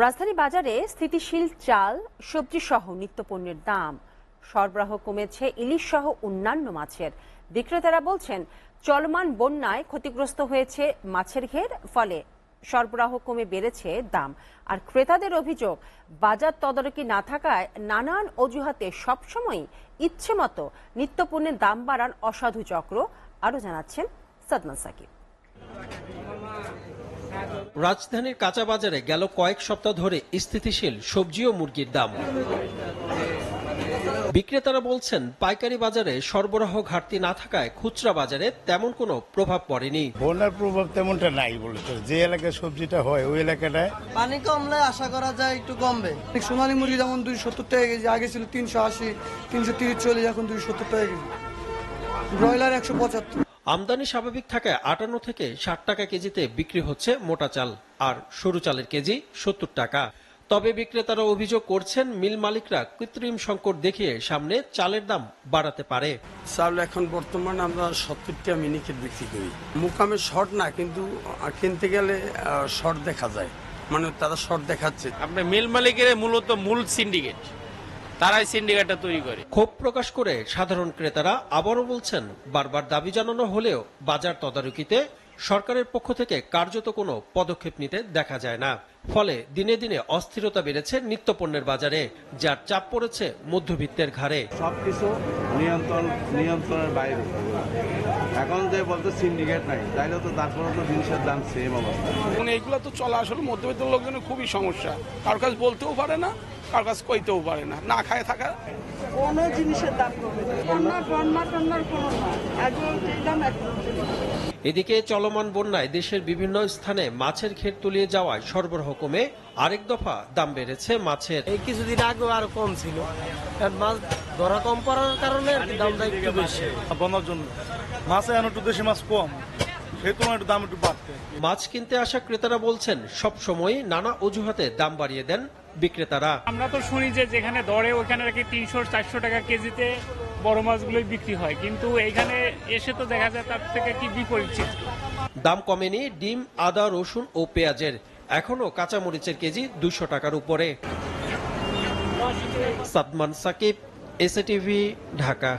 রাজধানী বাজারে স্থিতিশীল চাল, সবজি সহ নিত্যপণ্যের দাম। সরবরাহ কমেছে ইলিশ সহ অন্যান্য মাছের। বিক্রেতারা বলছেন, চলমান বন্যায় ক্ষতিগ্রস্ত হয়েছে মাছের ঘের, ফলে সরবরাহ কমে বেড়েছে দাম। আর ক্রেতাদের অভিযোগ, বাজার তদারকি না থাকায় নানান অজুহাতে সবসময় ইচ্ছে মতো নিত্যপণ্যের দাম বাড়ান অসাধু চক্র। আরও জানাচ্ছেন সাদমান সাকিব। রাজধানীর কাঁচা বাজারে গেল কয়েক সপ্তাহ ধরে স্থিতিশীল সবজি ও মুরগির দাম। বিক্রেতারা বলছেন, পাইকারি বাজারে সরবরাহ ঘাটতি না থাকায় খুচরা বাজারে তেমন কোনো প্রভাব পড়েনি। বন্যার প্রভাব তেমনটা নাই বলেছে। যে এলাকায় সবজিটা হয় ওই এলাকাটায় পানি কমলে আশা করা যায় একটু কমবে। সোনালী মুরগি যেমন 270 টাকা কেজি, আগে ছিল 380, 330 চল্লিশ, এখন 270 টাকা কেজি। ব্রয়লার 175। আমদানি স্বাভাবিক থাকায় 58 থেকে 60 টাকা কেজিতে বিক্রি হচ্ছে মোটা চাল, আর সরু চালের কেজি 70 টাকা। তবে বিক্রেতারা অভিযোগ করছেন, মিল মালিকরা কৃত্রিম সংকট দেখিয়ে সামনে চালের দাম বাড়াতে পারে। চাল এখন বর্তমানে আমরা 70 টাকা মিনিকেট বিক্রি করি। মুকামে শর্ট না, কিন্তু কিনতে গেলে শর্ট দেখা যায়, মানে তারা শর্ট দেখাচ্ছে। আপনার মিল মালিকের মূলত মূল সিন্ডিকেট, তারাই সিন্ডিকেটটা তৈরি করে। ক্ষোভ প্রকাশ করে সাধারণ ক্রেতারা আবারও বলছেন, বারবার দাবি জানানো হলেও বাজার তদারকিতে সরকারের পক্ষ থেকে কার্যত কোনো পদক্ষেপ নিতে দেখা যায় না। ফলে দিনে দিনে অস্থিরতা বেড়েছে নিত্যপণ্যের বাজারে, যার চাপ পড়েছে মধ্যবিত্তের ঘাড়ে। সবকিছু নিয়ন্ত্রণের বাইরে। এখন যে বলতে সিন্ডিকেট নাই, তাইলে তো তারপরে তো জিনিসের দাম সেম অবস্থা। এগুলো তো চলা আসলে মধ্যবিত্ত লোকজনের খুবই সমস্যা। কার কাছে বলতেও পারে না, কার কাছে কইতেও পারে না, না খায় থাকা। কোনো জিনিসের দাম কমে এদিকে চলমান বন্যায় দেশের বিভিন্ন স্থানে মাছের ঘের তলিয়ে যাওয়ায় সরবরাহ কমে আরেক দফা দাম বেড়েছে মাছের। এই কিছুদিন আগে আরো কম ছিল, মাছ ধরা কম পড়ার কারণে দামটা একটু বেশি। বন্যার জন্য মাছে এখন একটু দেশি মাছ কম, সেই তুলনায় একটু দাম একটু বাড়তে। মাছ কিনতে আসা ক্রেতারা বলছেন, সব সময় নানা অজুহাতে দাম বাড়িয়ে দেন বিক্রেতারা। আমরা তো শুনি যে যেখানে ধরে ওখানে নাকি 300-400 টাকা কেজিতে বড় মাছগুলোই বিক্রি হয়, কিন্তু এইখানে এসে তো দেখা যায় তার থেকে কি বিপরীত চিত্র। দাম কমেনি ডিম, আদা, রসুন ও পেঁয়াজের। এখনো কাঁচামরিচের কেজি 200 টাকার উপরে। সাদমান সাকিব, এসএটিভি, ঢাকা।